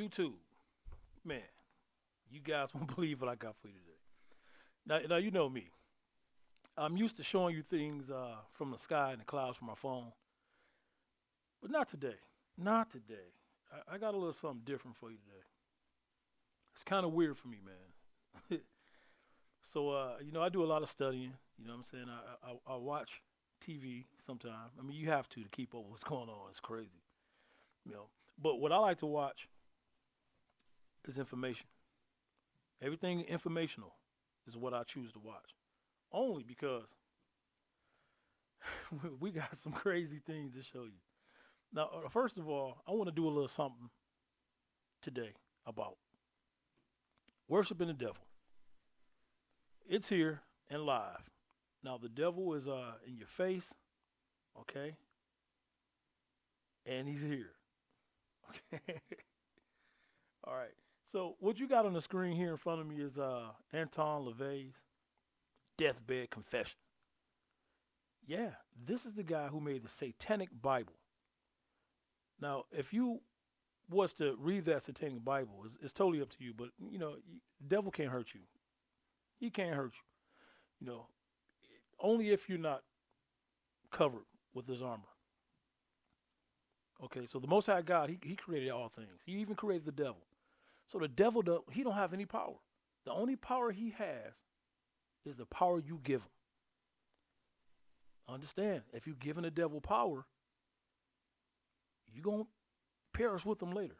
YouTube, man, you guys won't believe what I got for you today. Now you know me. I'm used to showing you things from the sky and the clouds from my phone, but not today. Not today. I got a little something different for you today. It's kind of weird for me, man. So, I do a lot of studying. You know what I'm saying? I watch TV sometimes. I mean, you have to keep up with what's going on. It's crazy, you know. But what I like to watch is information. Everything informational is what I choose to watch. Only because we got some crazy things to show you. Now, first of all, I want to do a little something today about worshiping the devil. It's here and live. Now, the devil is in your face, okay? And he's here, okay? All right. So what you got on the screen here in front of me is Anton LaVey's deathbed confession. Yeah, this is the guy who made the Satanic Bible. Now, if you was to read that Satanic Bible, it's totally up to you. But the devil can't hurt you. He can't hurt you. Only if you're not covered with his armor. Okay, so the Most High God, he created all things. He even created the devil. So the devil, he don't have any power. The only power he has is the power you give him. Understand, if you're giving the devil power, you're going to perish with him later.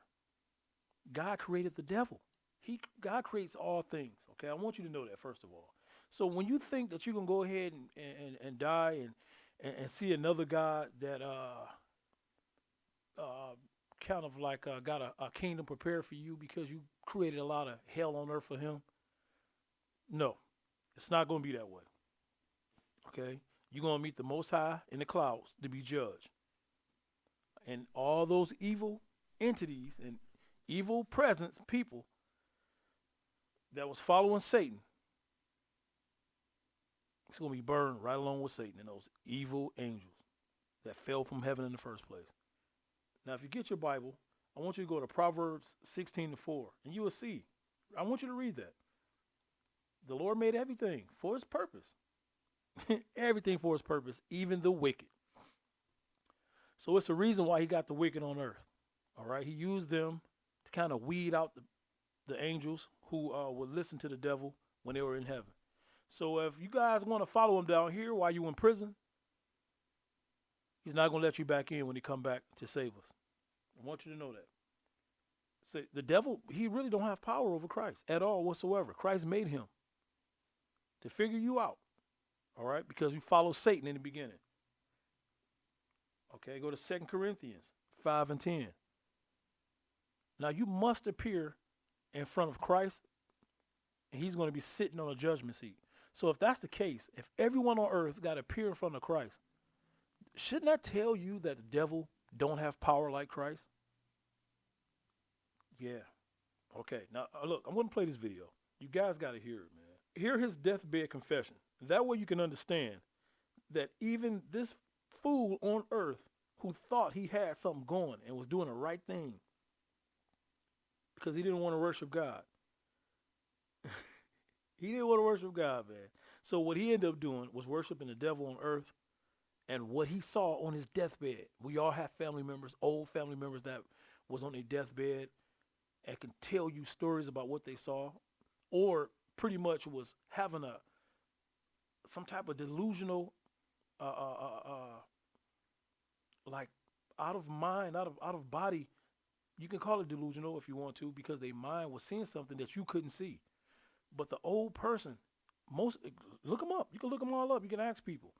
God created the devil. God creates all things. Okay, I want you to know that first of all. So when you think that you're going to go ahead and die and see another God that kind of like got a kingdom prepared for you because you created a lot of hell on earth for him, no, it's not going to be that way. Okay, you're going to meet the Most High in the clouds to be judged. And all those evil entities and evil presence, people that was following Satan, it's going to be burned right along with Satan and those evil angels that fell from heaven in the first place. Now, if you get your Bible, I want you to go to Proverbs 16:4, and you will see. I want you to read that. The Lord made everything for his purpose. Everything for his purpose, even the wicked. So it's the reason why he got the wicked on earth. All right. He used them to kind of weed out the angels who would listen to the devil when they were in heaven. So if you guys want to follow him down here while you're in prison, he's not going to let you back in when he come back to save us. I want you to know that. So the devil, he really don't have power over Christ at all whatsoever. Christ made him to figure you out. All right. Because you follow Satan in the beginning. Okay, go to 2 Corinthians 5:10. Now you must appear in front of Christ, and he's going to be sitting on a judgment seat. So if that's the case, if everyone on earth got to appear in front of Christ, shouldn't that tell you that the devil don't have power like Christ? Yeah. Okay, now look, I'm going to play this video. You guys got to hear it, man. Hear his deathbed confession. That way you can understand that even this fool on earth who thought he had something going and was doing the right thing because he didn't want to worship God. He didn't want to worship God, man. So what he ended up doing was worshiping the devil on earth, and what he saw on his deathbed. We all have family members, old family members that was on their deathbed and can tell you stories about what they saw, or pretty much was having some type of delusional like out of mind, out of body. You can call it delusional if you want to, because their mind was seeing something that you couldn't see. But the old person, look them up. You can look them all up. You can ask people.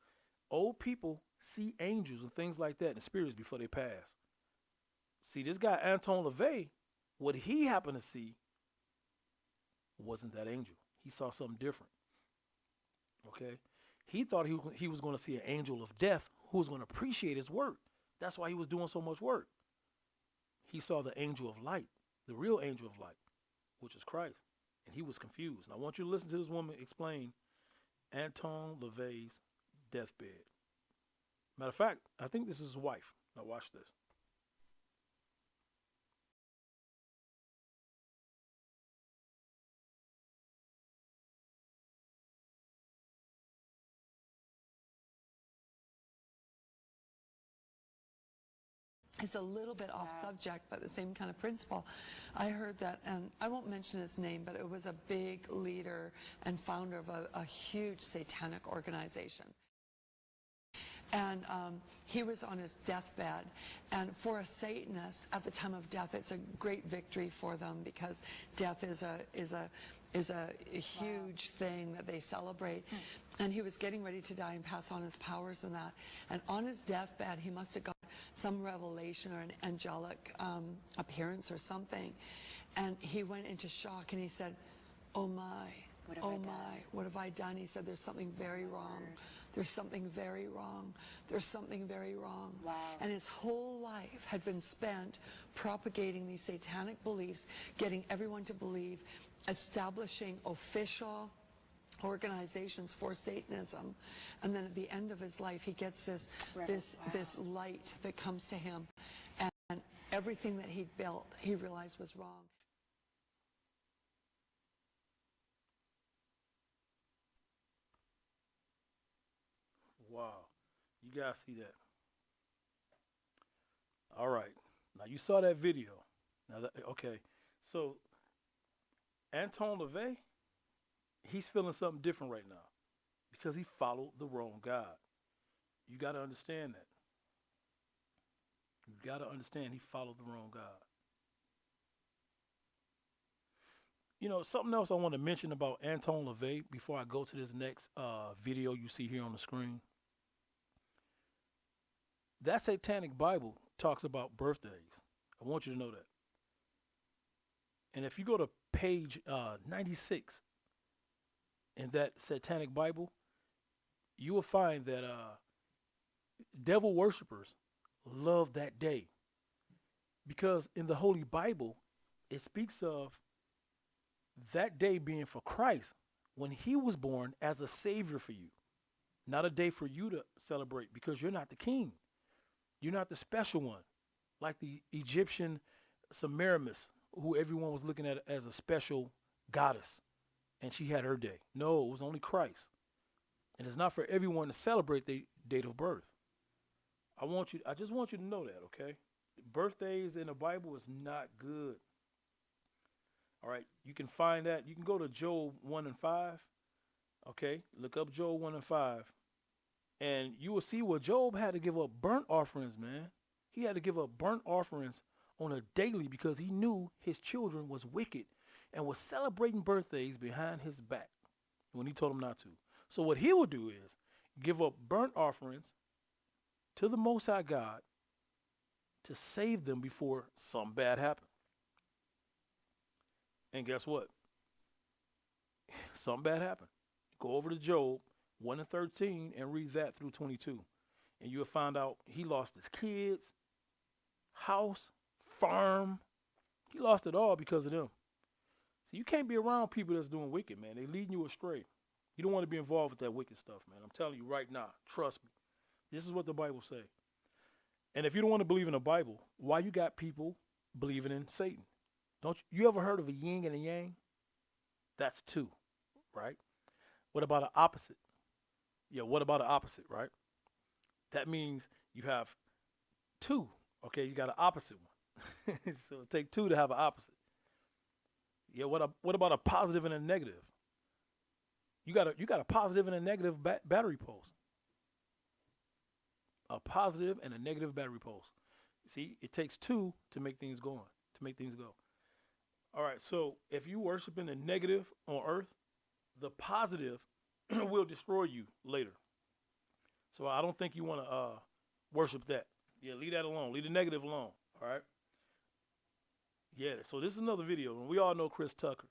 Old people see angels and things like that and spirits before they pass. See, this guy Anton LaVey, what he happened to see wasn't that angel. He saw something different. Okay, he thought he was going to see an angel of death who was going to appreciate his work. That's why he was doing so much work. He saw the angel of light, the real angel of light, which is Christ. And he was confused. And I want you to listen to this woman explain Anton LaVey's deathbed. Matter of fact, I think this is his wife. Now watch this. It's a little bit off subject, but the same kind of principle. I heard that, and I won't mention his name, but it was a big leader and founder of a huge satanic organization. And he was on his deathbed. And for a Satanist, at the time of death, it's a great victory for them, because death is a huge thing that they celebrate. And he was getting ready to die and pass on his powers and that. And on his deathbed, he must have got some revelation or an angelic appearance or something. And he went into shock and he said, "Oh my, oh my, what have I done?" He said, "There's something very wrong. There's something very wrong. There's something very wrong." Wow. And his whole life had been spent propagating these satanic beliefs, getting everyone to believe, establishing official organizations for Satanism. And then at the end of his life, he gets this light that comes to him, and everything that he'd built, he realized was wrong. Wow. You guys see that? All right. Now you saw that video. Okay. So Anton LaVey, he's feeling something different right now because he followed the wrong God. You got to understand that. You got to understand he followed the wrong God. You know, something else I want to mention about Anton LaVey before I go to this next video you see here on the screen. That Satanic Bible talks about birthdays. I want you to know that. And if you go to page 96 in that Satanic Bible, you will find that devil worshipers love that day, because in the Holy Bible, it speaks of that day being for Christ when he was born as a savior for you, not a day for you to celebrate, because you're not the king. You're not the special one, like the Egyptian Semiramis, who everyone was looking at as a special goddess, and she had her day. No, it was only Christ. And it's not for everyone to celebrate their date of birth. I just want you to know that, okay? Birthdays in the Bible is not good. All right, you can find that. You can go to Job 1 and 5. Okay, look up Job 1 and 5. And you will see where Job had to give up burnt offerings, man. He had to give up burnt offerings on a daily because he knew his children was wicked and was celebrating birthdays behind his back when he told them not to. So what he would do is give up burnt offerings to the Most High God to save them before something bad happened. And guess what? Something bad happened. Go over to Job 1 and 13 and read that through 22. And you'll find out he lost his kids, house, farm. He lost it all because of them. So you can't be around people that's doing wicked, man. They're leading you astray. You don't want to be involved with that wicked stuff, man. I'm telling you right now. Trust me. This is what the Bible say. And if you don't want to believe in the Bible, why you got people believing in Satan? Don't you ever heard of a yin and a yang? That's two, right? What about an opposite? Yeah, what about an opposite, right? That means you have two. Okay, you got an opposite one. So it take two to have an opposite. Yeah, what about a positive and a negative? You got a positive and a negative battery pulse. A positive and a negative battery pulse. See, it takes two to make things go on, to make things go. All right, so if you worship in the negative on earth, the positive will destroy you later. So I don't think you want to worship that. Yeah, leave that alone. Leave the negative alone. All right. Yeah, so this is another video. And we all know Chris Tucker.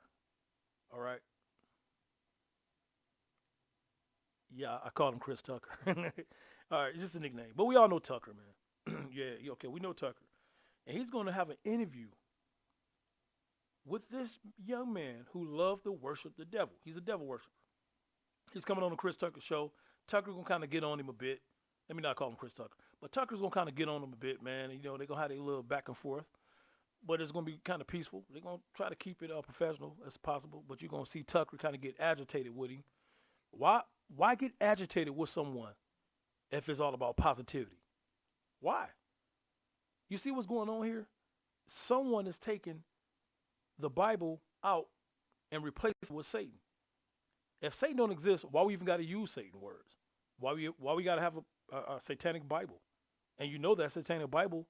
All right. Yeah, I called him Chris Tucker. All right, it's just a nickname. But we all know Tucker, man. Yeah, okay, we know Tucker. And he's going to have an interview with this young man who loved to worship the devil. He's a devil worshiper. He's coming on the Chris Tucker show. Tucker's going to kind of get on him a bit. Let me not call him Chris Tucker. But Tucker's going to kind of get on him a bit, man. You know, they're going to have a little back and forth. But it's going to be kind of peaceful. They're going to try to keep it professional as possible. But you're going to see Tucker kind of get agitated with him. Why get agitated with someone if it's all about positivity? Why? You see what's going on here? Someone is taking the Bible out and replacing it with Satan. If Satan don't exist, why we even got to use Satan words? Why we got to have a satanic Bible? And you know that satanic Bible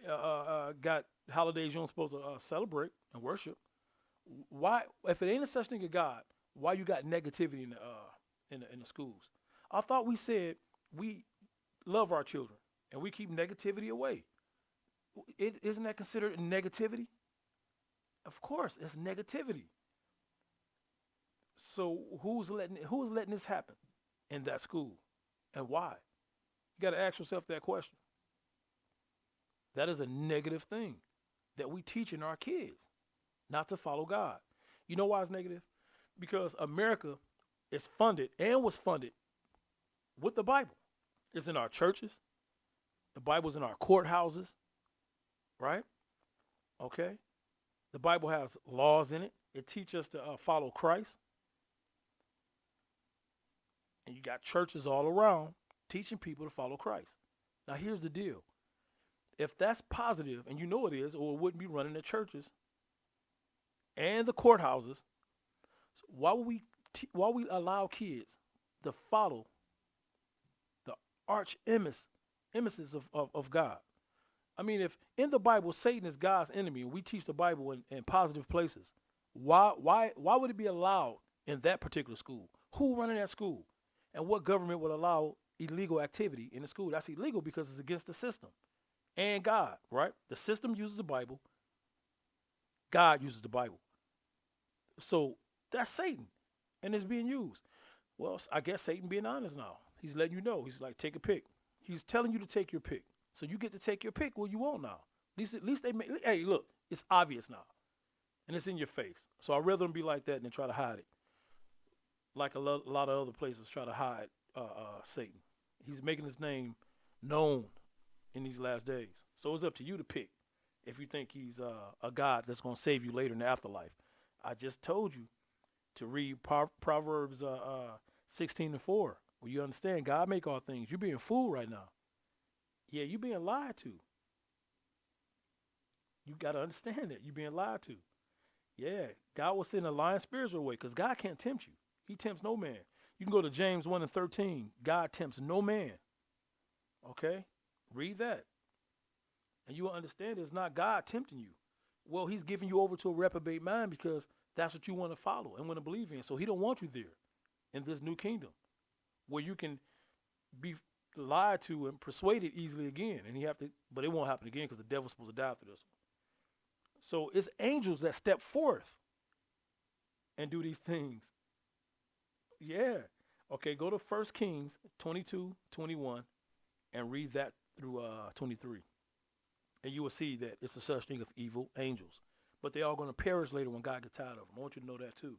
got holidays you're not supposed to celebrate and worship. Why, if it ain't a such thing as God, why you got negativity in the schools? I thought we said we love our children and we keep negativity away. Isn't that considered negativity? Of course, it's negativity. So who's letting this happen in that school, and why? You got to ask yourself that question. That is a negative thing that we teaching our kids not to follow God. You know why it's negative? Because America is funded and was funded with the Bible. It's in our churches. The Bible's in our courthouses, right? Okay. The Bible has laws in it. It teaches us to follow Christ. And you got churches all around teaching people to follow Christ. Now, here's the deal. If that's positive, and you know it is, or it wouldn't be running the churches and the courthouses, so why would we allow kids to follow the arch emesis of God? I mean, if in the Bible Satan is God's enemy, and we teach the Bible in positive places, why would it be allowed in that particular school? Who running that school? And what government would allow illegal activity in the school? That's illegal because it's against the system and God, right? The system uses the Bible. God uses the Bible. So that's Satan, and it's being used. Well, I guess Satan being honest now. He's letting you know. He's like, take a pick. He's telling you to take your pick. So you get to take your pick what you want now. At least they make, hey, look, it's obvious now. And it's in your face. So I'd rather them be like that than try to hide it. Like a lot of other places try to hide Satan. He's making his name known in these last days. So it's up to you to pick if you think he's a God that's going to save you later in the afterlife. I just told you to read Proverbs 16:4, where you understand God make all things. You're being fooled right now. Yeah, you're being lied to. You got to understand that. You're being lied to. Yeah, God will send a lying spiritual way because God can't tempt you. He tempts no man. You can go to James 1:13. God tempts no man. Okay? Read that. And you will understand it's not God tempting you. Well, he's giving you over to a reprobate mind because that's what you want to follow and want to believe in. So he don't want you there in this new kingdom where you can be lied to and persuaded easily again. And but it won't happen again because the devil's supposed to die after this one. So it's angels that step forth and do these things. Yeah. Okay, go to 1 Kings 22:21 and read that through 23. And you will see that it's a such thing of evil angels. But they are going to perish later when God gets tired of them. I want you to know that too.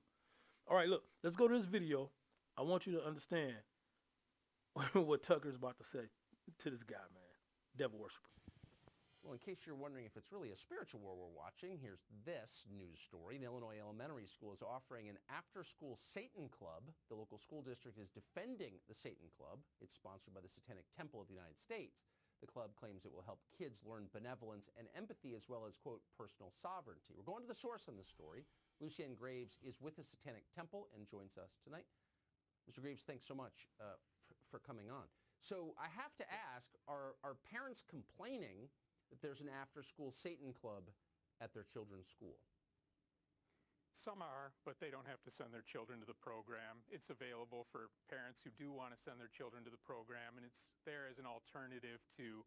All right, look, let's go to this video. I want you to understand what Tucker's about to say to this guy, man. Devil worshiper. Well, in case you're wondering if it's really a spiritual war we're watching, here's this news story. The Illinois Elementary School is offering an after-school Satan Club. The local school district is defending the Satan Club. It's sponsored by the Satanic Temple of the United States. The club claims it will help kids learn benevolence and empathy as well as, quote, personal sovereignty. We're going to the source on this story. Lucienne Graves is with the Satanic Temple and joins us tonight. Mr. Graves, thanks so much for coming on. So I have to ask, are parents complaining that there's an after-school Satan Club at their children's school? Some are, but they don't have to send their children to the program. It's available for parents who do want to send their children to the program, and it's there as an alternative to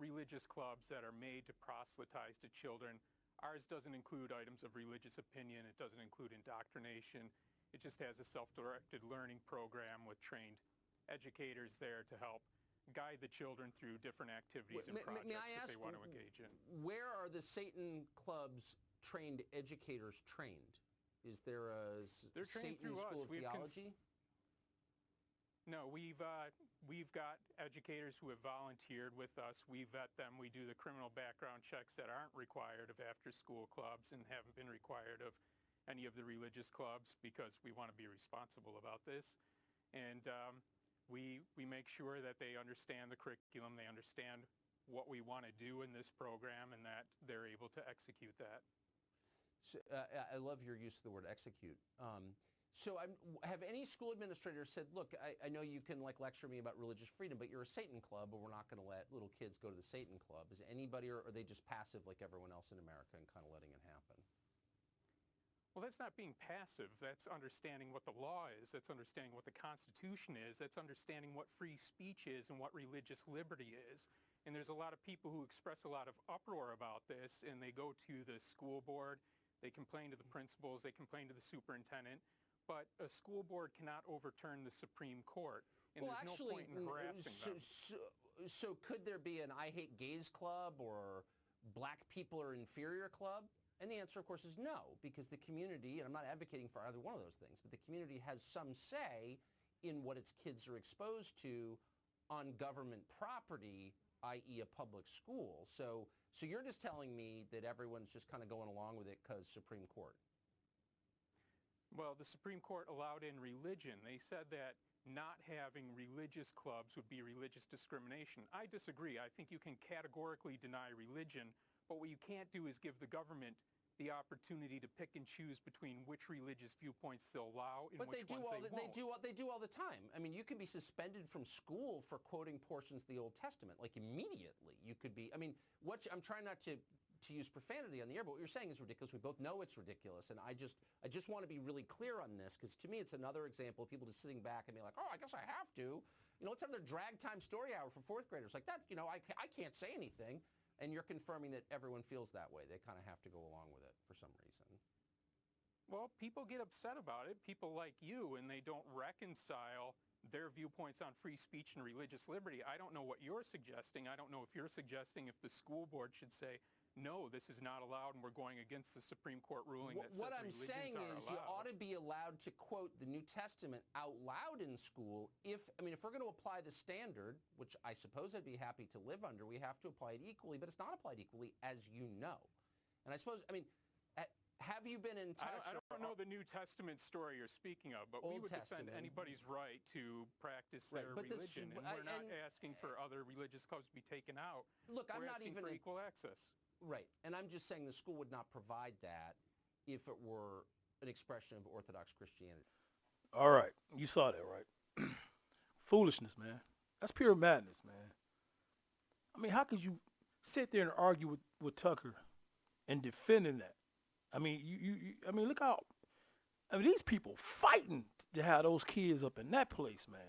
religious clubs that are made to proselytize to children. Ours doesn't include items of religious opinion. It doesn't include indoctrination. It just has a self-directed learning program with trained educators there to help guide the children through different activities and projects that they want to engage in. Where are the Satan Club's trained educators trained? Is there a Satan School of Theology? No, we've got educators who have volunteered with us. We vet them. We do the criminal background checks that aren't required of after-school clubs and haven't been required of any of the religious clubs because we want to be responsible about this. And we make sure that they understand the curriculum, they understand what we want to do in this program and that they're able to execute that. So, I love your use of the word execute. Have any school administrators said, look, I know you can lecture me about religious freedom, but you're a Satan club, or we're not going to let little kids go to the Satan club. Is anybody, or are they just passive like everyone else in America and kind of letting it happen? Well, that's not being passive. That's understanding what the law is. That's understanding what the Constitution is. That's understanding what free speech is and what religious liberty is. And there's a lot of people who express a lot of uproar about this, and they go to the school board, they complain to the principals, they complain to the superintendent, but a school board cannot overturn the Supreme Court, and Well, there's actually, no point in harassing them. So could there be an I Hate Gays club or Black People Are Inferior club? And the answer, of course, is no, because the community, and I'm not advocating for either one of those things, but the community has some say in what its kids are exposed to on government property, i.e. a public school. So you're just telling me that everyone's just kind of going along with it because Supreme Court. Well, the Supreme Court allowed in religion. They said that not having religious clubs would be religious discrimination. I disagree. I think you can categorically deny religion, but what you can't do is give the government the opportunity to pick and choose between which religious viewpoints they'll allow and which ones they won't. They do all the time. I mean, you can be suspended from school for quoting portions of the Old Testament, like immediately. You could be, I mean, I'm trying not to use profanity on the air, but what you're saying is ridiculous. We both know it's ridiculous, and I just want to be really clear on this, because to me it's another example of people just sitting back and being like, oh, I guess I have to. You know, let's have their drag time story hour for fourth graders. Like that, you know, I can't say anything. And you're confirming that everyone feels that way. They kind of have to go along with it for some reason. Well, people get upset about it, people like you, and they don't reconcile their viewpoints on free speech and religious liberty. I don't know what you're suggesting. I don't know if you're suggesting if the school board should say, no, this is not allowed, and we're going against the Supreme Court ruling that says what I'm religions saying are is allowed. you ought to be allowed to quote the New Testament out loud in school. If we're going to apply the standard, which I suppose I'd be happy to live under, we have to apply it equally, but it's not applied equally, as you know. And I suppose, have you been in touch? I don't know the New Testament story you're speaking of, but we would defend anybody's right to practice their religion, and we're not asking for other religious clubs to be taken out. Look, I'm we're not asking even for equal access. Right, and I'm just saying the school would not provide that if it were an expression of Orthodox Christianity. All right, you saw that, right? Foolishness, man. That's pure madness, man. I mean, how could you sit there and argue with Tucker and defending that? I mean, I mean, look how, these people fighting to have those kids up in that place, man.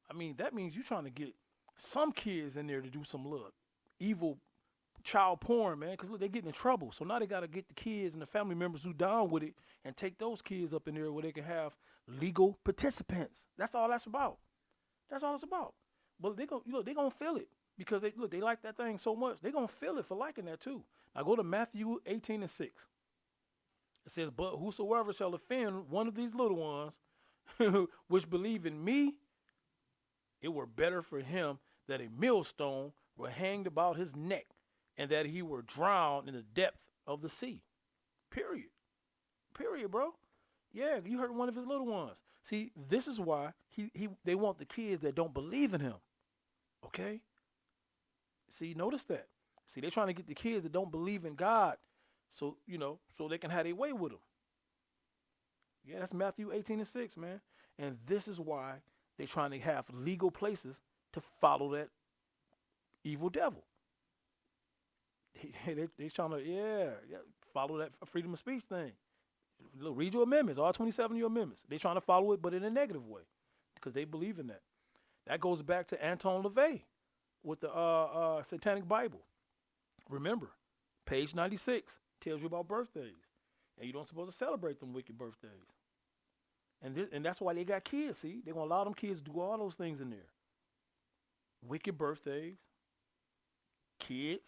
I mean, that means you're trying to get some kids in there to do some little evil child porn, man, because look, they're getting in trouble. So now they got to get the kids and the family members who down with it and take those kids up in there where they can have legal participants. That's all that's about. That's all it's about. But they're gonna feel it because they like that thing so much. They're gonna feel it for liking that too. Now go to Matthew 18:6. It says, but whosoever shall offend one of these little ones which believe in me, it were better for him that a millstone were hanged about his neck, and that he were drowned in the depth of the sea. Period. Period, bro. Yeah, you heard one of his little ones. See, this is why they want the kids that don't believe in him. Okay? See, notice that. See, they're trying to get the kids that don't believe in God so they can have their way with him. Yeah, that's Matthew 18:6, man. And this is why they're trying to have legal places to follow that evil devil. They trying to, follow that freedom of speech thing. Look, read your amendments, all 27 of your amendments. They trying to follow it, but in a negative way, because they believe in that. That goes back to Anton LaVey with the Satanic Bible. Remember, page 96 tells you about birthdays, and you don't supposed to celebrate them wicked birthdays. And that's why they got kids. See, they're gonna allow them kids to do all those things in there. Wicked birthdays, kids.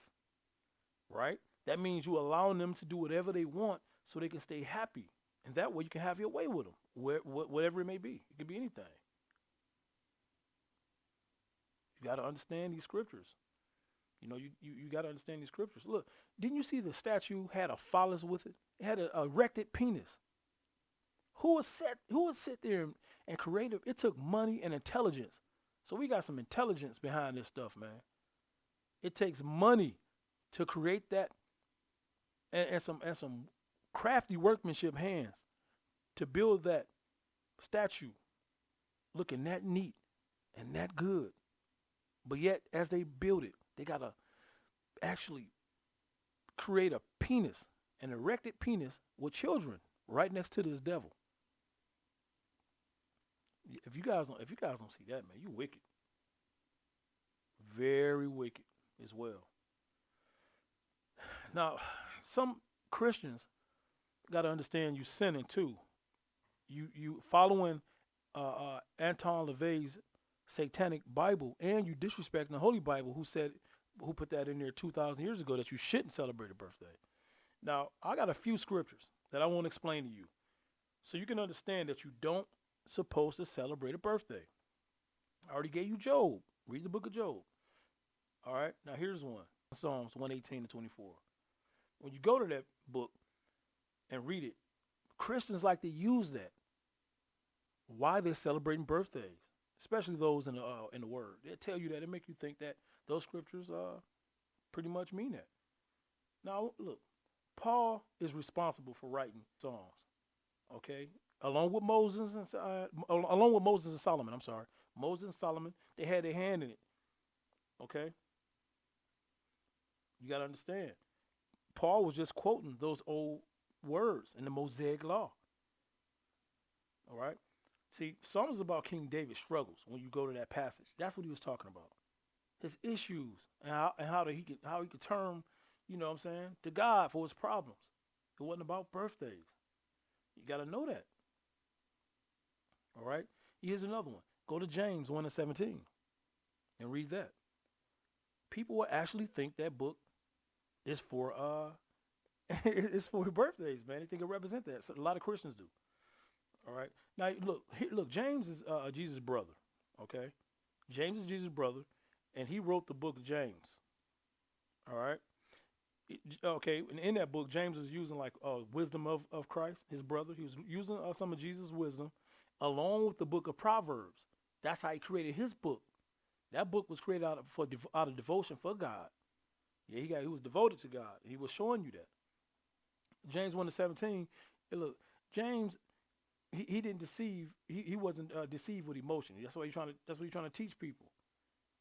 Right? That means you allowing them to do whatever they want so they can stay happy. And that way you can have your way with them, whatever it may be. It could be anything. You got to understand these scriptures. You got to understand these scriptures. Look, didn't you see the statue had a phallus with it? It had an erected penis. Who would sit there and create it? It took money and intelligence. So we got some intelligence behind this stuff, man. It takes money to create that, and some crafty workmanship hands to build that statue looking that neat and that good. But yet, as they build it, they gotta actually create a penis, an erected penis with children right next to this devil. If you guys don't see that, man, you wicked. Very wicked as well. Now, some Christians got to understand you sinning too. You following Anton LaVey's Satanic Bible, and you disrespecting the Holy Bible, who put that in there 2,000 years ago that you shouldn't celebrate a birthday. Now, I got a few scriptures that I want to explain to you, so you can understand that you don't supposed to celebrate a birthday. I already gave you Job. Read the book of Job. All right. Now here's one. Psalms 118-24. When you go to that book and read it, Christians like to use that. Why they're celebrating birthdays, especially those in the Word. They'll tell you that. It make you think that those scriptures pretty much mean that. Now look, Paul is responsible for writing Psalms. Okay, along with Moses and Solomon. I'm sorry, Moses and Solomon. They had their hand in it. Okay, you got to understand. Paul was just quoting those old words in the Mosaic Law. All right. See, Psalms about King David's struggles. When you go to that passage, that's what he was talking about. His issues and how he could turn, you know what I'm saying, to God for his problems. It wasn't about birthdays. You got to know that. All right. Here's another one. Go to James 1:17 and read that. People will actually think that book is for it's for birthdays, man. They think it represents that. So a lot of Christians do. All right. Now look. James is Jesus' brother. Okay. James is Jesus' brother, and he wrote the book of James. All right. Okay. And in that book, James was using like wisdom of Christ, his brother. He was using some of Jesus' wisdom, along with the book of Proverbs. That's how he created his book. That book was created out of devotion for God. Yeah, he was devoted to God. He was showing you that. James 1:17. Look, James, he didn't deceive. He wasn't deceived with emotion. That's what he's trying to teach people,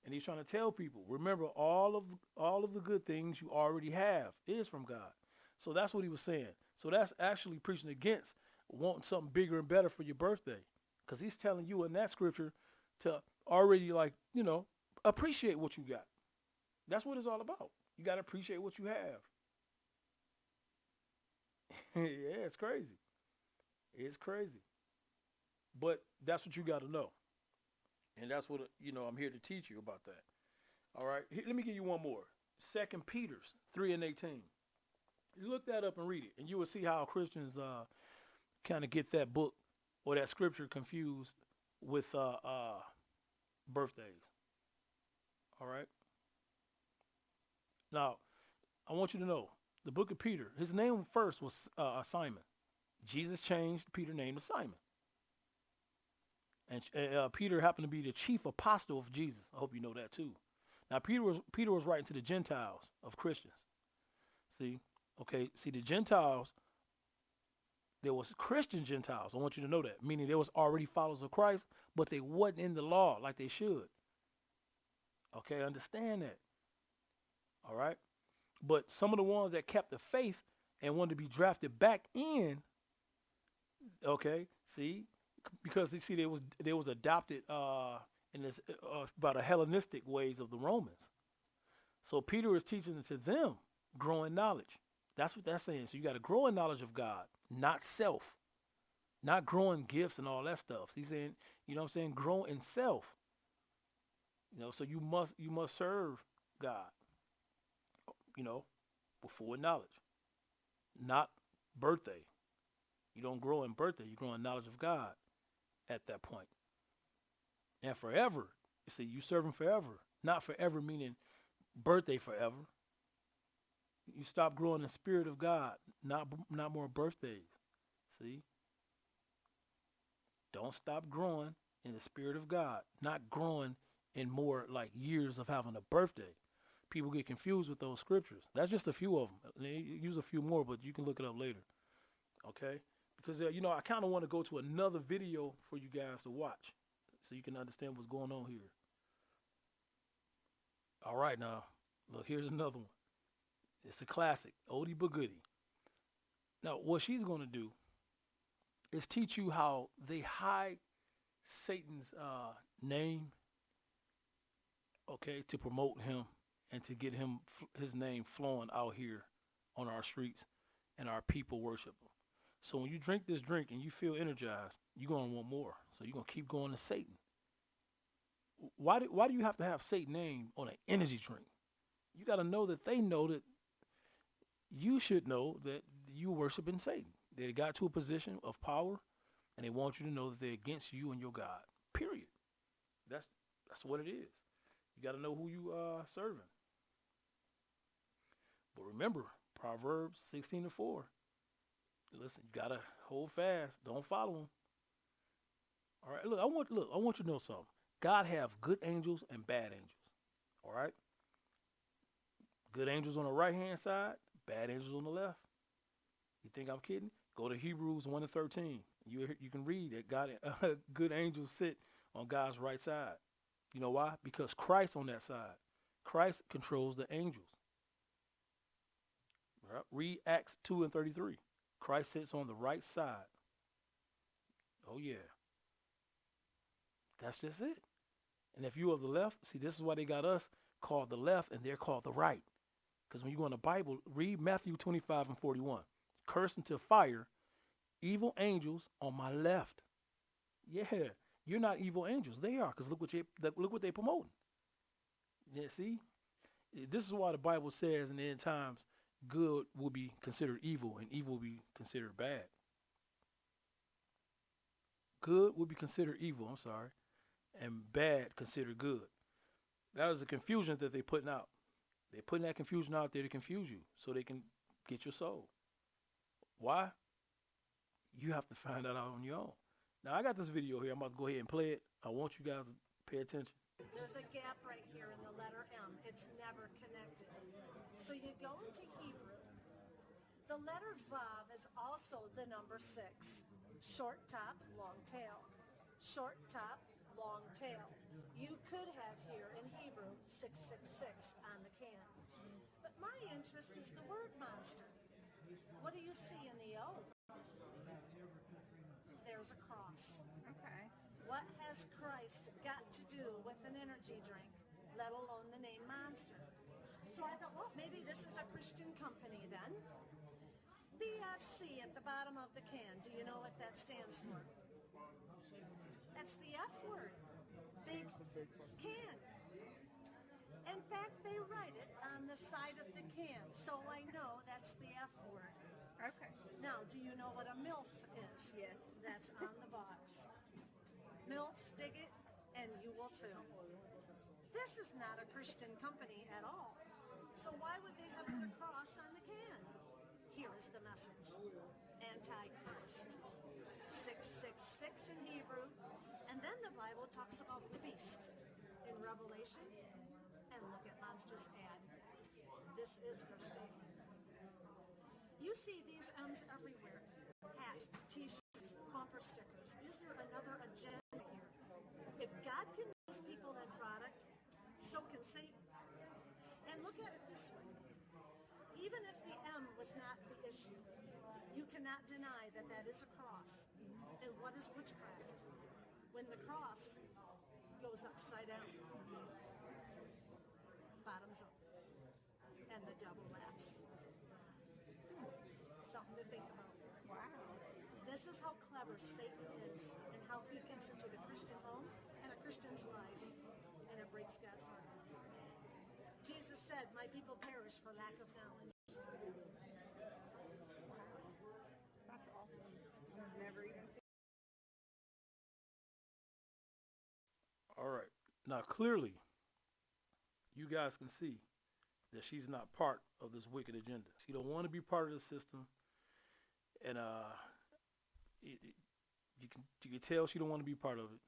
and he's trying to tell people. Remember, all of the good things you already have is from God. So that's what he was saying. So that's actually preaching against wanting something bigger and better for your birthday, because he's telling you in that scripture to already appreciate what you got. That's what it's all about. You got to appreciate what you have. Yeah, it's crazy. It's crazy. But that's what you got to know. And that's what, I'm here to teach you about that. All right. Here, let me give you one more. 2 Peter 3:18. You look that up and read it, and you will see how Christians kind of get that book or that scripture confused with birthdays. All right. Now, I want you to know, the book of Peter, his name first was Simon. Jesus changed Peter's name to Simon. And Peter happened to be the chief apostle of Jesus. I hope you know that too. Now, Peter was writing to the Gentiles of Christians. See, the Gentiles, there was Christian Gentiles. I want you to know that, meaning there was already followers of Christ, but they wasn't in the law like they should. Okay, understand that. All right. But some of the ones that kept the faith and wanted to be drafted back in, okay, see, because you see, they was adopted in this by the Hellenistic ways of the Romans. So Peter is teaching to them growing knowledge. That's what that's saying. So you got to grow in knowledge of God, not self, not growing gifts and all that stuff. He's saying, grow in self. So you must serve God, with full knowledge, not birthday. You don't grow in birthday. You grow in knowledge of God at that point. And forever, you see, you serve him forever, not forever meaning birthday forever. You stop growing in the spirit of God, not more birthdays. See? Don't stop growing in the spirit of God, not growing in more like years of having a birthday. people get confused with those scriptures. That's just a few of them. They use a few more, but you can look it up later. Okay? Because, I kind of want to go to another video for you guys to watch so you can understand what's going on here. All right, now, look, here's another one. It's a classic, oldie but goodie. Now, what she's going to do is teach you how they hide Satan's name, okay, to promote him and to get his name flowing out here on our streets and our people worship him. So when you drink this drink and you feel energized, you're going to want more. So you're going to keep going to Satan. Why do you have to have Satan's name on an energy drink? You got to know that they know that you should know that you worshiping Satan. They got to a position of power, and they want you to know that they're against you and your God. Period. That's what it is. You got to know who you are serving. But remember, Proverbs 16:4. Listen, you got to hold fast. Don't follow them. All right. Look, I want you to know something. God have good angels and bad angels. All right. Good angels on the right-hand side, bad angels on the left. You think I'm kidding? Go to Hebrews 1:13. You can read that God, good angels sit on God's right side. You know why? Because Christ on that side. Christ controls the angels. All right? Read Acts 2:33. Christ sits on the right side. Oh, yeah. That's just it. And if you are the left, see, this is why they got us called the left and they're called the right. Because when you go in the Bible, read Matthew 25:41. Cursed into fire, evil angels on my left. Yeah, you're not evil angels. They are, because look what they're promoting. Yeah, see? This is why the Bible says in the end times, good will be considered evil and evil will be considered bad. Good will be considered evil, and bad considered good. That is the confusion that they're putting out. They're putting that confusion out there to confuse you so they can get your soul. Why? You have to find that out on your own. Now, I got this video here. I'm about to go ahead and play it. I want you guys to pay attention. There's a gap right here in the letter M. It's never connected. So you go into Hebrew. The letter Vav is also the number 6. Short top, long tail. Short top, long tail. You could have here in Hebrew 666 on the can. But my interest is the word monster. What do you see in the O? There's a cross. Okay. What has Christ got to do with an energy drink, let alone the name Monster? So I thought, well, maybe this is a Christian company then. BFC at the bottom of the can. Do you know what that stands for? That's the F word. Big can. In fact, they write it on the side of the can, so I know that's the F word. Okay. Now, do you know what a MILF is? Yes. That's on the box. MILFs, dig it, and you will too. This is not a Christian company at all. So why would they have put a cross on the can? Here is the message. Antichrist. 666 in Hebrew. And then the Bible talks about the beast in Revelation. And look at Monster's ad. This is their statement. You see these M's everywhere. Hats, t-shirts, bumper stickers. Is there another agenda here? If God can use people and product, so can Satan. And look at it this way. Even if the M was not the issue, you cannot deny that that is a cross. And what is witchcraft? When the cross goes upside down, bottoms up, and the devil laughs. Something to think about. Wow. This is how clever Satan is and how he gets into the Christian home and a Christian's life, and it breaks God's heart. Jesus said, my people perish for lack of knowledge. That's awesome. I've never even seen. All right. Now, clearly, you guys can see that she's not part of this wicked agenda. She don't want to be part of the system. And you can tell she don't want to be part of it.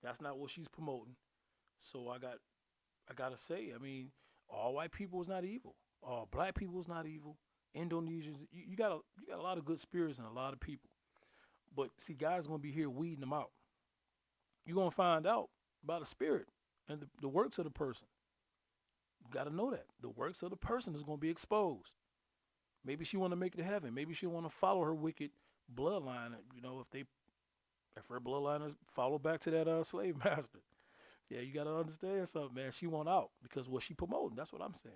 That's not what she's promoting. So I got to say, I mean, All white people is not evil. All black people is not evil. Indonesians, you got a lot of good spirits and a lot of people. But see, God's gonna be here weeding them out. You're gonna find out about the spirit and the works of the person. You got to know that the works of the person is gonna be exposed. Maybe she want to make it to heaven. Maybe she want to follow her wicked bloodline. You know, if her bloodline is follow back to that slave master. Yeah, you got to understand something, man. She want out because what she promoting. That's what I'm saying.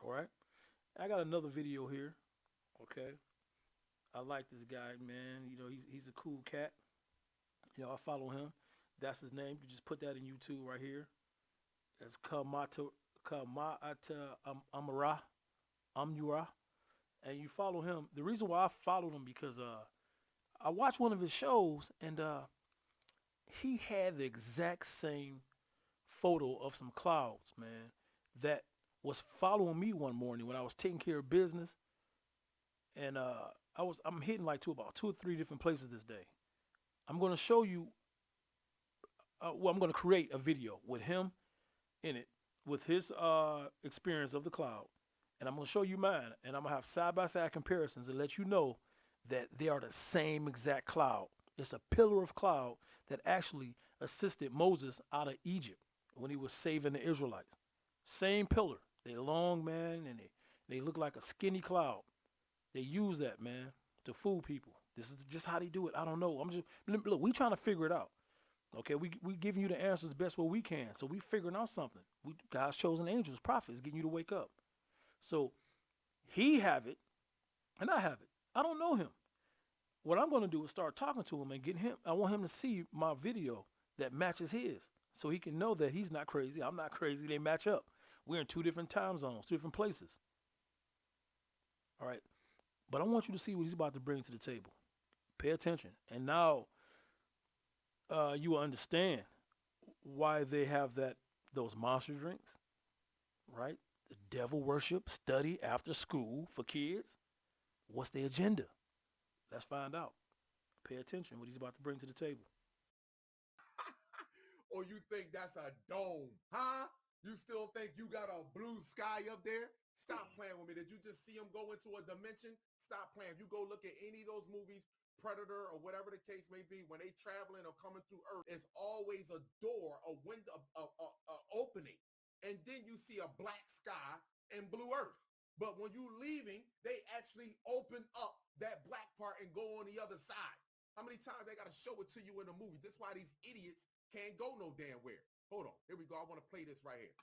All right. I got another video here. Okay. I like this guy, man. You know, he's a cool cat. You know, I follow him. That's his name. You just put that in YouTube right here. That's Kamata Amura. And you follow him. The reason why I followed him because I watched one of his shows and he had the exact same photo of some clouds, man, that was following me one morning when I was taking care of business. And I'm hitting like to about 2 or 3 different places this day. I'm going to show you, I'm going to create a video with him in it, with his experience of the cloud. And I'm going to show you mine. And I'm going to have side-by-side comparisons and let you know that they are the same exact cloud. It's a pillar of cloud that actually assisted Moses out of Egypt when he was saving the Israelites. Same pillar. They long, man, and they look like a skinny cloud. They use that, man, to fool people. This is just how they do it. I don't know. Look, we trying to figure it out. Okay, we giving you the answers best way we can. So we figuring out something. God's chosen angels, prophets, getting you to wake up. So he have it, and I have it. I don't know him. What I'm going to do is start talking to him and get him. I want him to see my video that matches his, so he can know that he's not crazy. I'm not crazy. They match up. We're in 2 different time zones, 2 different places. All right. But I want you to see what he's about to bring to the table. Pay attention. And now you will understand why they have those monster drinks, right? The devil worship, study after school for kids. What's their agenda? Let's find out. Pay attention what he's about to bring to the table. Or you think that's a dome, huh? You still think you got a blue sky up there? Stop playing with me. Did you just see him go into a dimension? Stop playing. If you go look at any of those movies, Predator or whatever the case may be, when they traveling or coming through Earth, it's always a door, a window, a opening. And then you see a black sky and blue Earth. But when you leaving, they actually open up that black part and go on the other side. How many times they got to show it to you in the movie? That's why these idiots can't go no damn where. Hold on. Here we go. I want to play this right here.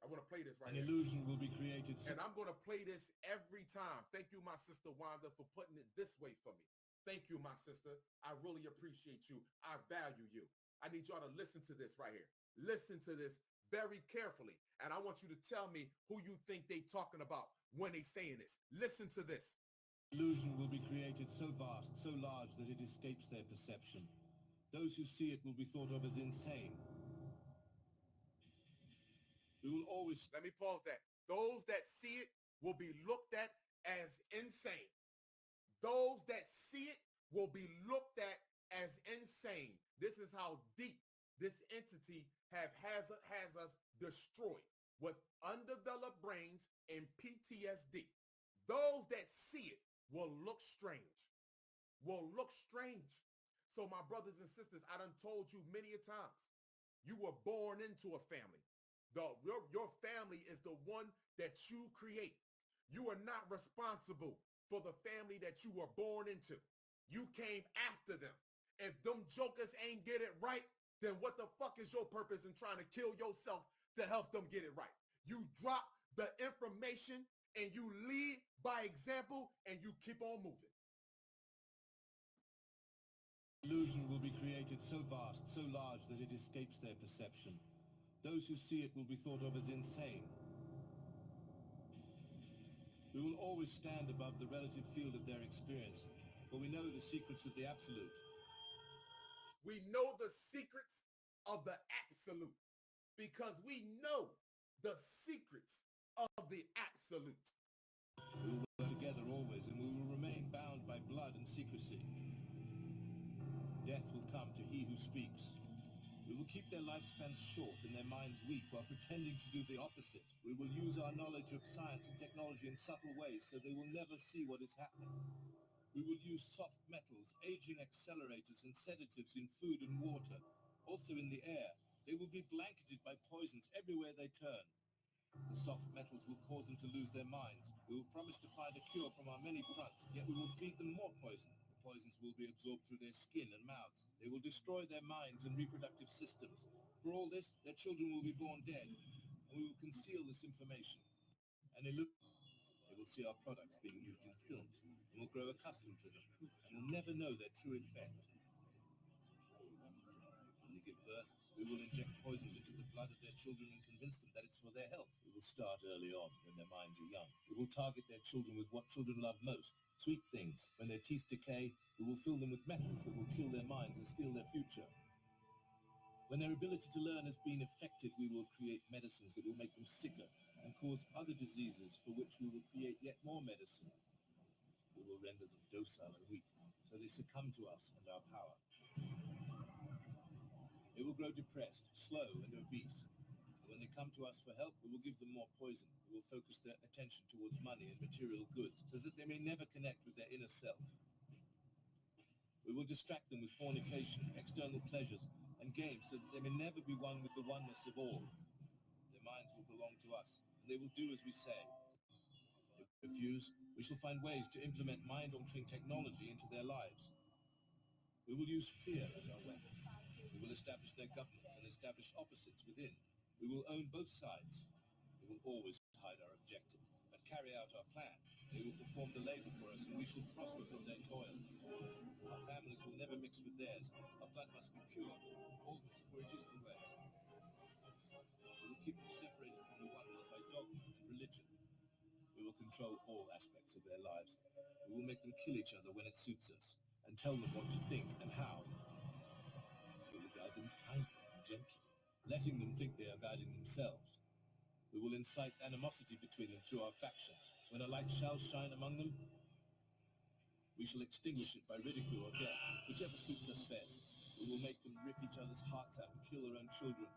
I want to play this right here. An illusion will be created. And I'm going to play this every time. Thank you, my sister Wanda, for putting it this way for me. Thank you, my sister. I really appreciate you. I value you. I need y'all to listen to this right here. Listen to this very carefully. And I want you to tell me who you think they talking about when they saying this. Listen to this. Illusion will be created so vast, so large that it escapes their perception. Those who see it will be thought of as insane. We will always... Let me pause that. Those that see it will be looked at as insane. Those that see it will be looked at as insane. This is how deep this entity has us destroyed with undeveloped brains and PTSD. Those that see it will look strange. Will look strange. So my brothers and sisters, I done told you many a times, you were born into a family. Your family is the one that you create. You are not responsible for the family that you were born into. You came after them. If them jokers ain't get it right, then what the fuck is your purpose in trying to kill yourself to help them get it right? You drop the information and you lead by example and you keep on moving. Illusion will be created so vast, so large that it escapes their perception. Those who see it will be thought of as insane. We will always stand above the relative field of their experience, for we know the secrets of the absolute. We know the secrets of the absolute because we know the secrets of the absolute. We will work together always, and we will remain bound by blood and secrecy. Death will come to he who speaks. We will keep their lifespans short and their minds weak while pretending to do the opposite. We will use our knowledge of science and technology in subtle ways so they will never see what is happening. We will use soft metals, aging accelerators, and sedatives in food and water, also in the air. They will be blanketed by poisons everywhere they turn. The soft metals will cause them to lose their minds. We will promise to find a cure from our many fronts, yet we will feed them more poison. The poisons will be absorbed through their skin and mouths. They will destroy their minds and reproductive systems. For all this, their children will be born dead, and we will conceal this information. And they will see our products being used in films, and will grow accustomed to them, and will never know their true effect. When they give birth, we will inject poisons into the blood of their children and convince them that it's for their health. We will start early on, when their minds are young. We will target their children with what children love most, sweet things. When their teeth decay, we will fill them with metals that will kill their minds and steal their future. When their ability to learn has been affected, we will create medicines that will make them sicker and cause other diseases for which we will create yet more medicine. We will render them docile and weak, so they succumb to us and our power. They will grow depressed, slow, and obese. And when they come to us for help, we will give them more poison. We will focus their attention towards money and material goods, so that they may never connect with their inner self. We will distract them with fornication, external pleasures, and games, so that they may never be one with the oneness of all. Their minds will belong to us, and they will do as we say. If we refuse, we shall find ways to implement mind-altering technology into their lives. We will use fear as our weapon. We will establish their governments and establish opposites within. We will own both sides. We will always hide our objective, but carry out our plan. They will perform the labor for us, and we shall prosper from their toil. Our families will never mix with theirs. Our blood must be pure, always, for it is the way. We will keep them separated from the oneness by dogma and religion. We will control all aspects of their lives. We will make them kill each other when it suits us, and tell them what to think and how. We will guide them kindly and gently, letting them think they are guiding themselves. We will incite animosity between them through our factions. When a light shall shine among them, we shall extinguish it by ridicule or death, whichever suits us best. We will make them rip each other's hearts out and kill their own children.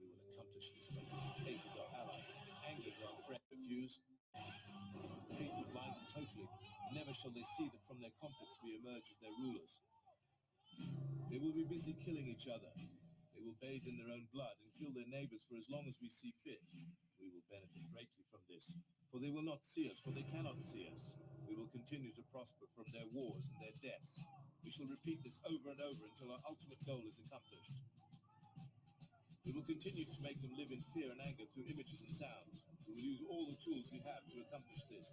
We will accomplish this by using hate as our ally, anger as our friend. Refuse. Hate will blind them totally. Never shall they see that from their conflicts we emerge as their rulers. They will be busy killing each other. They will bathe in their own blood and kill their neighbors for as long as we see fit. We will benefit greatly from this, for they will not see us, for they cannot see us. We will continue to prosper from their wars and their deaths. We shall repeat this over and over until our ultimate goal is accomplished. We will continue to make them live in fear and anger through images and sounds. We will use all the tools we have to accomplish this.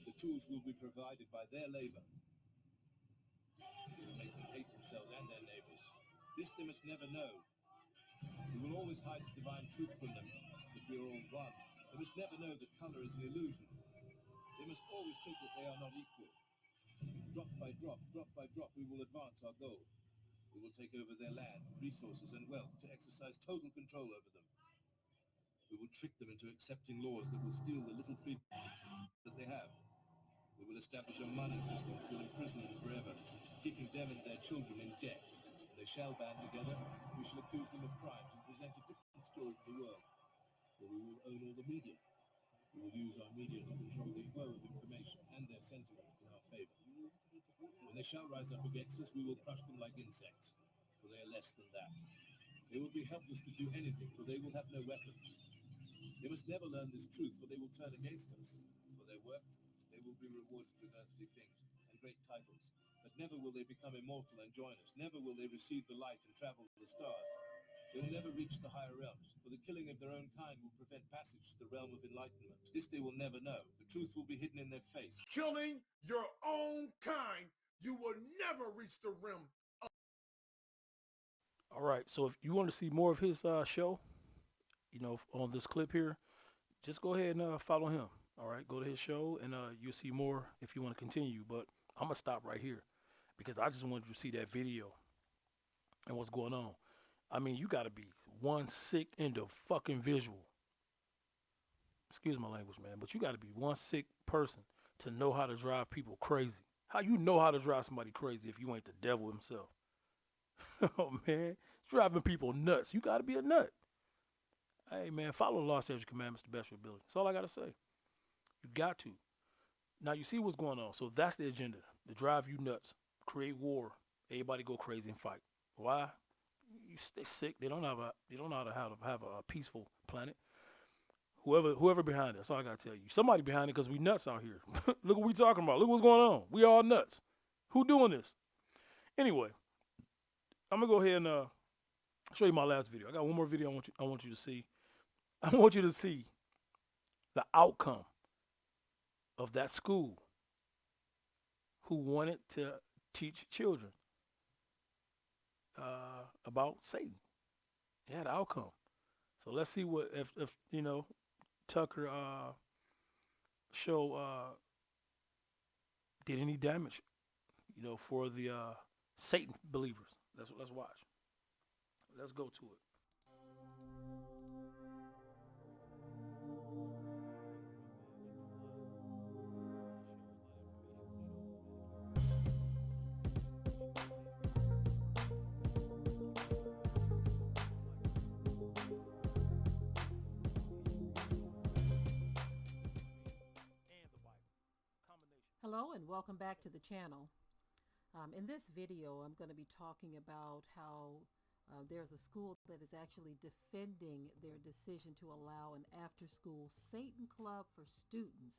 The tools will be provided by their labor. We will make them hate themselves and their neighbors. This they must never know. We will always hide the divine truth from them, that we are all one. They must never know that color is an illusion. They must always think that they are not equal. Drop by drop, we will advance our goal. We will take over their land, resources, and wealth to exercise total control over them. We will trick them into accepting laws that will steal the little freedom that they have. We will establish a money system that will imprison them forever, keeping them and their children in debt. They shall band together. We shall accuse them of crimes and present a different story to the world. For we will own all the media. We will use our media to control the flow of information and their sentiment in our favor. When they shall rise up against us, we will crush them like insects, for they are less than that. They will be helpless to do anything, for they will have no weapons. They must never learn this truth, for they will turn against us. For their work, they will be rewarded with earthly things and great titles. But never will they become immortal and join us. Never will they receive the light and travel to the stars. They will never reach the higher realms, for the killing of their own kind will prevent passage to the realm of enlightenment. This they will never know. The truth will be hidden in their face. Killing your own kind, you will never reach the realm. All right. So if you want to see more of his show, on this clip here, just go ahead and follow him. All right. Go to his show and you'll see more if you want to continue. But I'm going to stop right here because I just wanted you to see that video and what's going on. I mean, you got to be one sick in the fucking visual. Excuse my language, man, but you got to be one sick person to know how to drive people crazy. How you know how to drive somebody crazy if you ain't the devil himself? Oh man, it's driving people nuts. You got to be a nut. Hey man, follow the law, statutes, and commandments to the best of your ability. That's all I got to say. You got to. Now you see what's going on. So that's the agenda to drive you nuts, create war. Everybody go crazy and fight. Why? They sick. They don't know how to have a peaceful planet. Whoever behind it. That's all I gotta tell you. Somebody behind it because we nuts out here. Look what we talking about. Look what's going on. We all nuts. Who doing this? Anyway, I'm gonna go ahead and show you my last video. I got one more video I want you to see. I want you to see the outcome of that school who wanted to teach children about Satan. It had an outcome. So let's see what if Tucker show did any damage, for the Satan believers. Let's watch. Let's go to it. Hello and welcome back to the channel. In this video I'm going to be talking about how there's a school that is actually defending their decision to allow an after-school Satan club for students.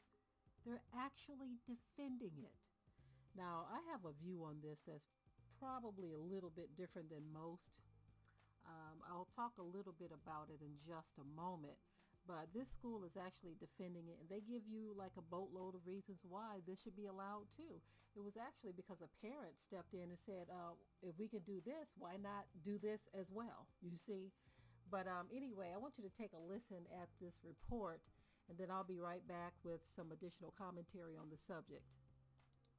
They're actually defending it. Now I have a view on this that's probably a little bit different than most. I'll talk a little bit about it in just a moment. But this school is actually defending it, and they give you like a boatload of reasons why this should be allowed too. It was actually because a parent stepped in and said, if we can do this, why not do this as well, you see? But anyway, I want you to take a listen at this report, and then I'll be right back with some additional commentary on the subject.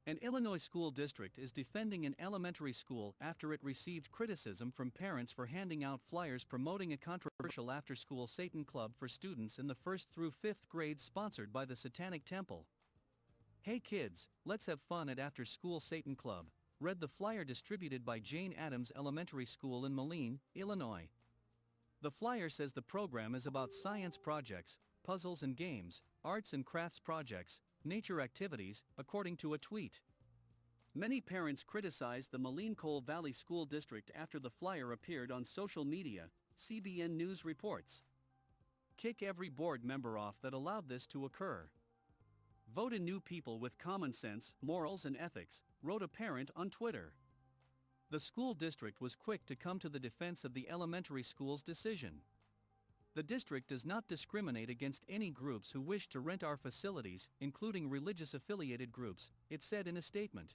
An Illinois school district is defending an elementary school after it received criticism from parents for handing out flyers promoting a controversial after-school Satan club for students in the 1st through 5th grades sponsored by the Satanic Temple. "Hey kids, let's have fun at after-school Satan club," read the flyer distributed by Jane Addams Elementary School in Moline, Illinois. The flyer says the program is about science projects, puzzles and games, arts and crafts projects, nature activities, according to a tweet. Many parents criticized the Moline-Cole Valley School District after the flyer appeared on social media, CBN News reports. "Kick every board member off that allowed this to occur. Vote in new people with common sense, morals and ethics," wrote a parent on Twitter. The school district was quick to come to the defense of the elementary school's decision. "The district does not discriminate against any groups who wish to rent our facilities, including religious affiliated groups," it said in a statement.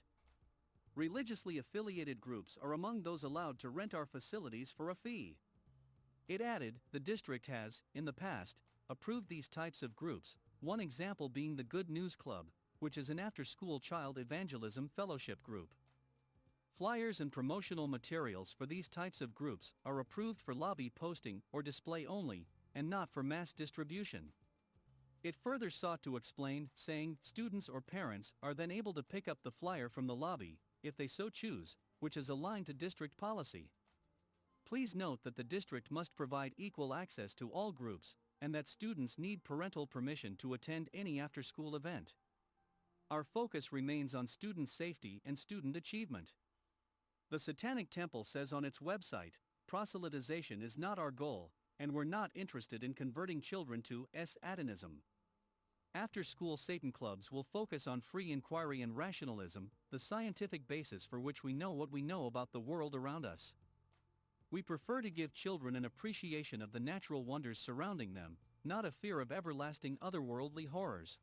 "Religiously affiliated groups are among those allowed to rent our facilities for a fee." It added, the district has, in the past, approved these types of groups, one example being the Good News Club, which is an after-school child evangelism fellowship group. Flyers and promotional materials for these types of groups are approved for lobby posting or display only, and not for mass distribution. It further sought to explain, saying students or parents are then able to pick up the flyer from the lobby, if they so choose, which is aligned to district policy. "Please note that the district must provide equal access to all groups, and that students need parental permission to attend any after-school event. Our focus remains on student safety and student achievement." The Satanic Temple says on its website, "Proselytization is not our goal, and we're not interested in converting children to Satanism. After-school Satan clubs will focus on free inquiry and rationalism, the scientific basis for which we know what we know about the world around us. We prefer to give children an appreciation of the natural wonders surrounding them, not a fear of everlasting otherworldly horrors."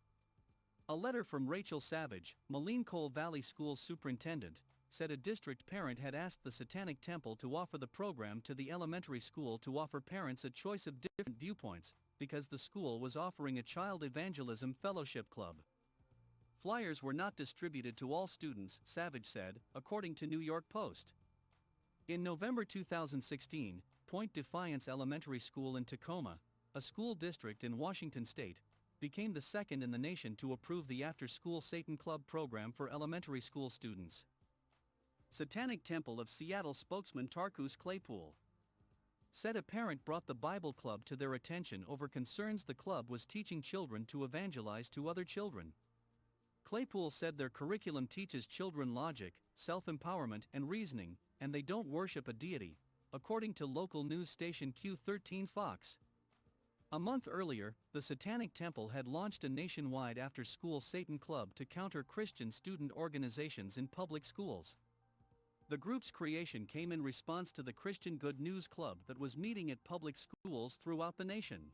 A letter from Rachel Savage, Moline-Cole Valley School's superintendent, said a district parent had asked the Satanic Temple to offer the program to the elementary school to offer parents a choice of different viewpoints, because the school was offering a child evangelism fellowship club. Flyers were not distributed to all students, Savage said, according to New York Post. In November 2016, Point Defiance Elementary School in Tacoma, a school district in Washington state, became the second in the nation to approve the after-school Satan Club program for elementary school students. Satanic Temple of Seattle spokesman Tarkus Claypool said a parent brought the Bible Club to their attention over concerns the club was teaching children to evangelize to other children. Claypool said their curriculum teaches children logic, self-empowerment and reasoning, and they don't worship a deity, according to local news station Q13 Fox. A month earlier, the Satanic Temple had launched a nationwide after-school Satan Club to counter Christian student organizations in public schools. The group's creation came in response to the Christian Good News Club that was meeting at public schools throughout the nation.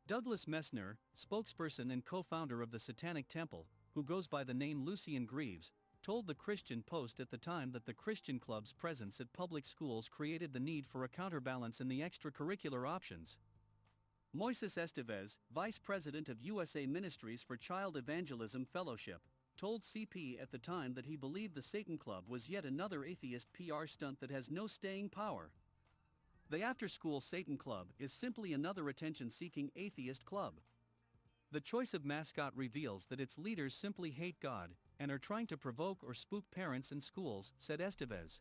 Douglas Messner, spokesperson and co-founder of the Satanic Temple, who goes by the name Lucien Greaves, told the Christian Post at the time that the Christian Club's presence at public schools created the need for a counterbalance in the extracurricular options. Moises Estevez, vice president of USA Ministries for Child Evangelism Fellowship, told CP at the time that he believed the Satan Club was yet another atheist PR stunt that has no staying power. The after-school Satan Club is simply another attention-seeking atheist club. The choice of mascot reveals that its leaders simply hate God and are trying to provoke or spook parents and schools, said Estevez.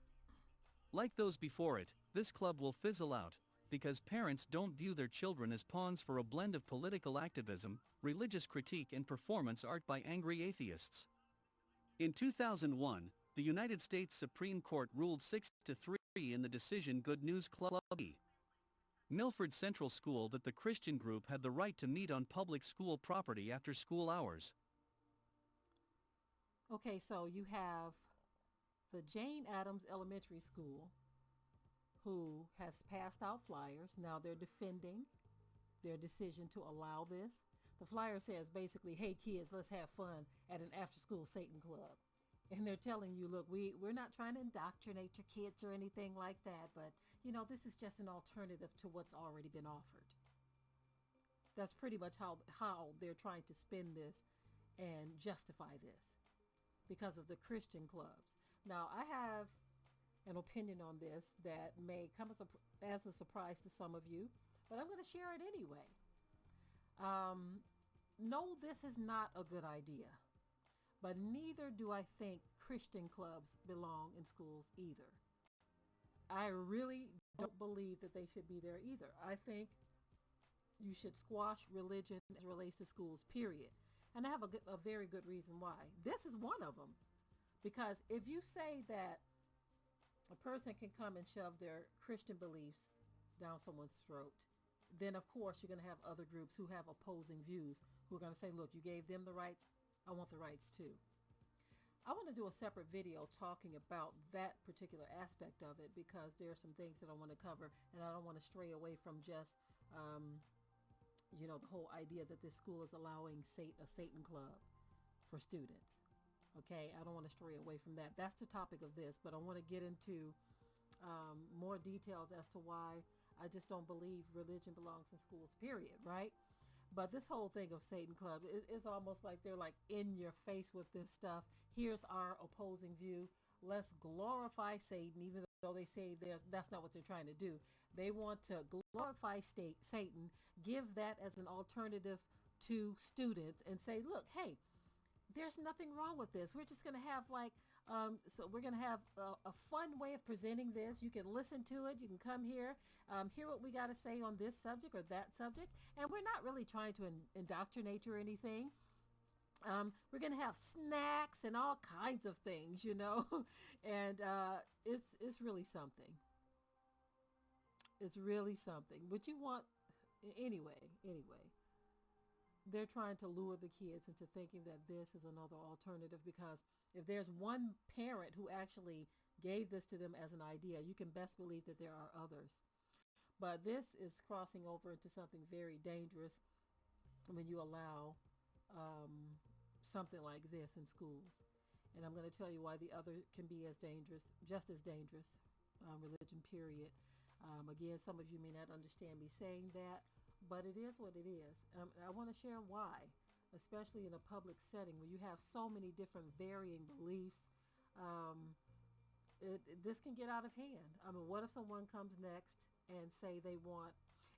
Like those before it, this club will fizzle out, because parents don't view their children as pawns for a blend of political activism, religious critique and performance art by angry atheists. In 2001, the United States Supreme Court ruled 6-3 in the decision Good News Club v. Milford Central School that the Christian group had the right to meet on public school property after school hours. Okay, so you have the Jane Addams Elementary School, who has passed out flyers. Now they're defending their decision to allow this. The flyer says basically, hey kids, let's have fun at an after-school Satan Club. And they're telling you, look, we're not trying to indoctrinate your kids or anything like that, but, you know, this is just an alternative to what's already been offered. That's pretty much how they're trying to spin this and justify this because of the Christian clubs. Now, I have an opinion on this that may come as a surprise to some of you, but I'm going to share it anyway. No, this is not a good idea, but neither do I think Christian clubs belong in schools either. I really don't believe that they should be there either. I think you should squash religion as it relates to schools, period. And I have a very good reason why. This is one of them. Because if you say that a person can come and shove their Christian beliefs down someone's throat, then of course you're going to have other groups who have opposing views who are going to say, look, you gave them the rights, I want the rights too. I want to do a separate video talking about that particular aspect of it because there are some things that I want to cover, and I don't want to stray away from just, the whole idea that this school is allowing a Satan club for students. Okay, I don't want to stray away from that. That's the topic of this, but I want to get into more details as to why I just don't believe religion belongs in schools, period, right? But this whole thing of Satan Club is almost like they're like in your face with this stuff. Here's our opposing view. Let's glorify Satan, even though they say that's not what they're trying to do. They want to glorify Satan, give that as an alternative to students and say, look, hey, there's nothing wrong with this. We're just going to have so we're going to have a fun way of presenting this. You can listen to it. You can come here, hear what we got to say on this subject or that subject. And we're not really trying to indoctrinate you or anything. We're going to have snacks and all kinds of things, and it's really something. It's really something. But you want, anyway. They're trying to lure the kids into thinking that this is another alternative, because if there's one parent who actually gave this to them as an idea, you can best believe that there are others. But this is crossing over into something very dangerous when you allow something like this in schools. And I'm going to tell you why the other can be as dangerous, just as dangerous, religion, period. Again, some of you may not understand me saying that, but it is what it is. I want to share why, especially in a public setting where you have so many different varying beliefs. This can get out of hand. I mean, what if someone comes next and say they want...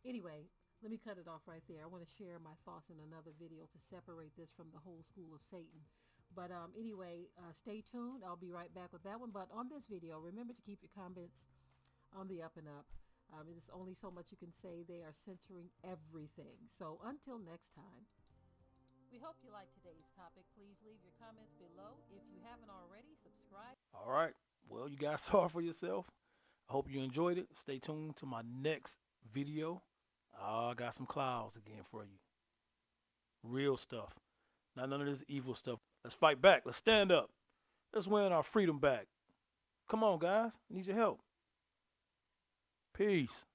Anyway, let me cut it off right there. I want to share my thoughts in another video to separate this from the whole school of Satan. But anyway, stay tuned. I'll be right back with that one. But on this video, remember to keep your comments on the up and up. There's only so much you can say. They are censoring everything. So until next time. We hope you liked today's topic. Please leave your comments below. If you haven't already, subscribe. All right. Well, you guys saw it for yourself. I hope you enjoyed it. Stay tuned to my next video. I got some clouds again for you. Real stuff. Not none of this evil stuff. Let's fight back. Let's stand up. Let's win our freedom back. Come on, guys. I need your help. Peace.